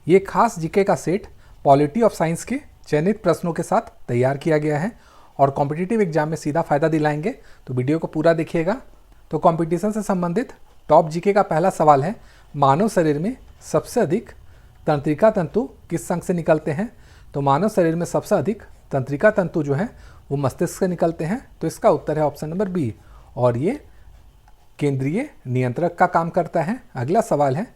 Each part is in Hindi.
ये खास जीके का सेट पॉलिटी ऑफ साइंस के चयनित प्रश्नों के साथ तैयार किया गया है और कॉम्पिटिटिव एग्जाम में सीधा फायदा दिलाएंगे, तो वीडियो को पूरा देखिएगा। तो कंपटीशन से संबंधित टॉप जीके का पहला सवाल है, मानव शरीर में सबसे अधिक तंत्रिका तंतु किस अंग से निकलते हैं? तो मानव शरीर में सबसे अधिक तंत्रिका तंतु जो हैं वो मस्तिष्क से निकलते हैं। तो इसका उत्तर है ऑप्शन नंबर बी, और ये केंद्रीय नियंत्रक का काम करता है। अगला सवाल है,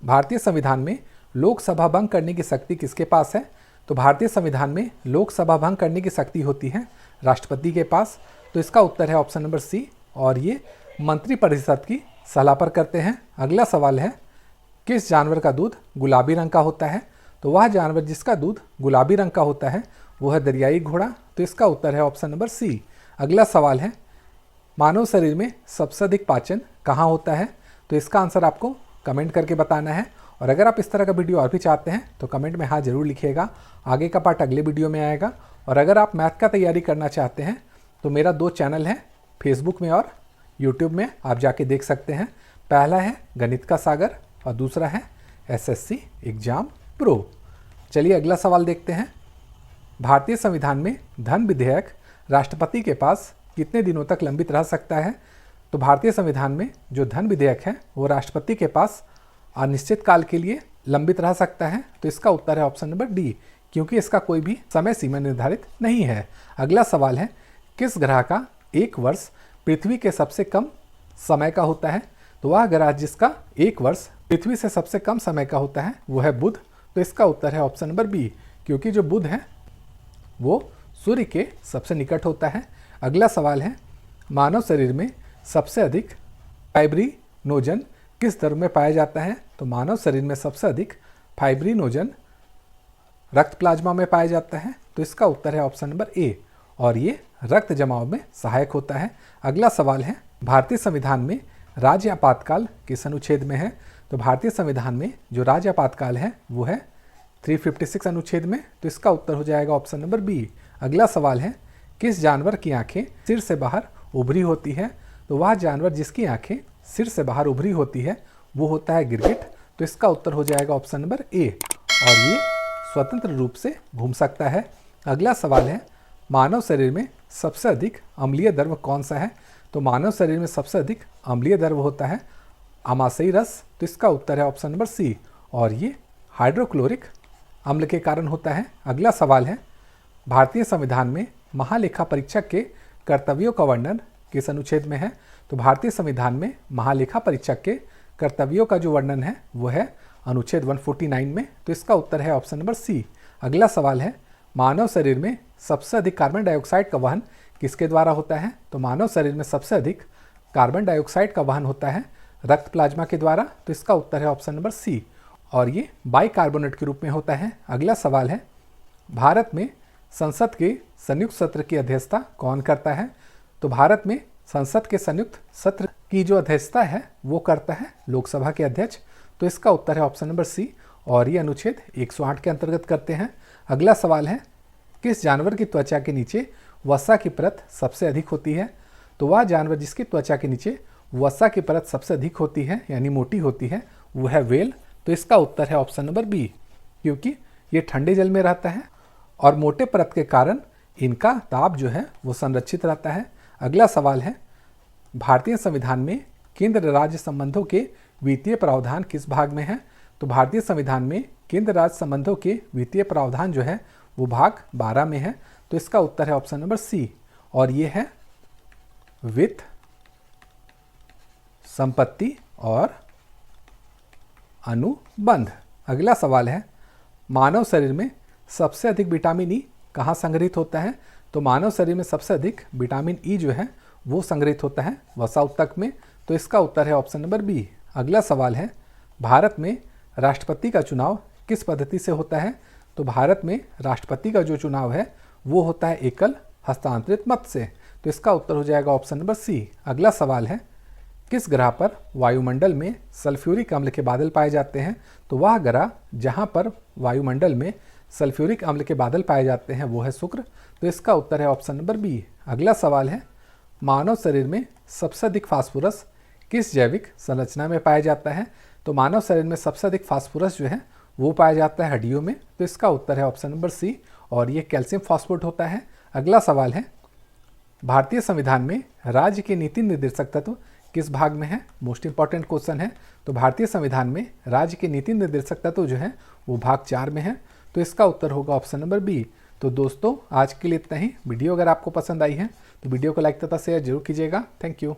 भारतीय संविधान में लोकसभा भंग करने की शक्ति किसके पास है? तो भारतीय संविधान में लोकसभा भंग करने की शक्ति होती है राष्ट्रपति के पास। तो इसका उत्तर है ऑप्शन नंबर सी, और ये मंत्रिपरिषद की सलाह पर करते हैं। अगला सवाल है, किस जानवर का दूध गुलाबी रंग का होता है? तो वह जानवर जिसका दूध गुलाबी रंग का होता है वो है दरियाई घोड़ा। तो इसका उत्तर है ऑप्शन नंबर सी। अगला सवाल है, मानव शरीर में सबसे अधिक पाचन कहाँ होता है? तो इसका आंसर आपको कमेंट करके बताना है। और अगर आप इस तरह का वीडियो और भी चाहते हैं तो कमेंट में हाँ जरूर लिखिएगा। आगे का पार्ट अगले वीडियो में आएगा। और अगर आप मैथ का तैयारी करना चाहते हैं तो मेरा 2 चैनल है, फेसबुक में और यूट्यूब में, आप जाके देख सकते हैं। पहला है गणित का सागर और दूसरा है एसएससी एग्जाम प्रो। चलिए अगला सवाल देखते हैं। भारतीय संविधान में धन विधेयक राष्ट्रपति के पास कितने दिनों तक लंबित रह सकता है? तो भारतीय संविधान में जो धन विधेयक है वो राष्ट्रपति के पास अनिश्चित काल के लिए लंबित रह सकता है। तो इसका उत्तर है ऑप्शन नंबर डी, क्योंकि इसका कोई भी समय सीमा निर्धारित नहीं है। अगला सवाल है, किस ग्रह का एक वर्ष पृथ्वी के सबसे कम समय का होता है? तो वह ग्रह जिसका एक वर्ष पृथ्वी से सबसे कम समय का होता है वो है बुध। तो इसका उत्तर है ऑप्शन नंबर बी, क्योंकि जो बुध है वो सूर्य के सबसे निकट होता है। अगला सवाल है, मानव शरीर में सबसे अधिक फाइब्रिनोजन किस द्रव में पाया जाता है? तो मानव शरीर में सबसे अधिक फाइब्रिनोजन रक्त प्लाज्मा में पाया जाता है। तो इसका उत्तर है ऑप्शन नंबर ए, और ये रक्त जमाव में सहायक होता है। अगला सवाल है, भारतीय संविधान में राज्य आपातकाल किस अनुच्छेद में है? तो भारतीय संविधान में जो राज्य आपातकाल है वो है 356 अनुच्छेद में। तो इसका उत्तर हो जाएगा ऑप्शन नंबर बी। अगला सवाल है, किस जानवर की आंखें सिर से बाहर उभरी होती है? तो वह जानवर जिसकी आंखें सिर से बाहर उभरी होती है वो होता है गिरगिट। तो इसका उत्तर हो जाएगा ऑप्शन नंबर ए, और ये स्वतंत्र रूप से घूम सकता है। अगला सवाल है, मानव शरीर में सबसे अधिक अम्लीय द्रव कौन सा है? तो मानव शरीर में सबसे अधिक अम्लीय द्रव होता है आमाशयी रस। तो इसका उत्तर है ऑप्शन नंबर सी, और ये हाइड्रोक्लोरिक अम्ल के कारण होता है। अगला सवाल है, भारतीय संविधान में महालेखा परीक्षक के कर्तव्यों का वर्णन किस अनुच्छेद में है? तो भारतीय संविधान में महालेखा परीक्षक के कर्तव्यों का जो वर्णन है वो है अनुच्छेद 149 में। तो इसका उत्तर है ऑप्शन नंबर सी। अगला सवाल है, मानव शरीर में सबसे अधिक कार्बन डाइऑक्साइड का वहन किसके द्वारा होता है? तो मानव शरीर में सबसे अधिक कार्बन डाइऑक्साइड का वहन होता है रक्त प्लाज्मा के द्वारा। तो इसका उत्तर है ऑप्शन नंबर सी, और ये बाइकार्बोनेट के रूप में होता है। अगला सवाल है, भारत में संसद के संयुक्त सत्र की अध्यक्षता कौन करता है? तो भारत में संसद के संयुक्त सत्र की जो अध्यक्षता है वो करता है लोकसभा के अध्यक्ष। तो इसका उत्तर है ऑप्शन नंबर सी, और ये अनुच्छेद 108 के अंतर्गत करते हैं। अगला सवाल है, किस जानवर की त्वचा के नीचे वसा की परत सबसे अधिक होती है? तो वह जानवर जिसकी त्वचा के नीचे वसा की परत सबसे अधिक होती है यानी मोटी होती है वो है व्हेल। तो इसका उत्तर है ऑप्शन नंबर बी, क्योंकि ये ठंडे जल में रहता है और मोटे परत के कारण इनका ताप जो है वो संरक्षित रहता है। अगला सवाल है, भारतीय संविधान में केंद्र राज्य संबंधों के वित्तीय प्रावधान किस भाग में है? तो भारतीय संविधान में केंद्र राज्य संबंधों के वित्तीय प्रावधान जो है वो भाग 12 में है। तो इसका उत्तर है ऑप्शन नंबर सी, और ये है वित्त, संपत्ति और अनुबंध। अगला सवाल है, मानव शरीर में सबसे अधिक विटामिन ई कहाँ संग्रहित होता है? तो मानव शरीर में सबसे अधिक विटामिन ई जो है वो संग्रहित होता है वसा ऊतक में। तो इसका उत्तर है ऑप्शन नंबर बी। अगला सवाल है, भारत में राष्ट्रपति का चुनाव किस पद्धति से होता है? तो भारत में राष्ट्रपति का जो चुनाव है वो होता है एकल हस्तांतरित मत से। तो इसका उत्तर हो जाएगा ऑप्शन नंबर सी। अगला सवाल है, किस ग्रह पर वायुमंडल में सल्फ्यूरिक अम्ल के बादल पाए जाते हैं? तो वह ग्रह जहां पर वायुमंडल में सल्फ्यूरिक अम्ल के बादल पाए जाते हैं वो है शुक्र। तो इसका उत्तर है ऑप्शन नंबर बी। अगला सवाल है, मानव शरीर में सबसे अधिक फास्फोरस किस जैविक संरचना में पाया जाता है? तो मानव शरीर में सबसे अधिक फास्फोरस जो है वो पाया जाता है हड्डियों में, तो इसका उत्तर है ऑप्शन नंबर सी, और ये कैल्शियम फॉस्फेट होता है। अगला सवाल है, भारतीय संविधान में राज्य के नीति निर्देशक तत्व किस भाग में है? मोस्ट इंपॉर्टेंट क्वेश्चन है। तो भारतीय संविधान में राज्य के नीति निर्देशक तत्व जो है वो भाग 4 में है, तो इसका उत्तर होगा ऑप्शन नंबर बी। तो दोस्तों आज के लिए इतना ही। वीडियो अगर आपको पसंद आई है तो वीडियो को लाइक तथा शेयर जरूर कीजिएगा। Thank you.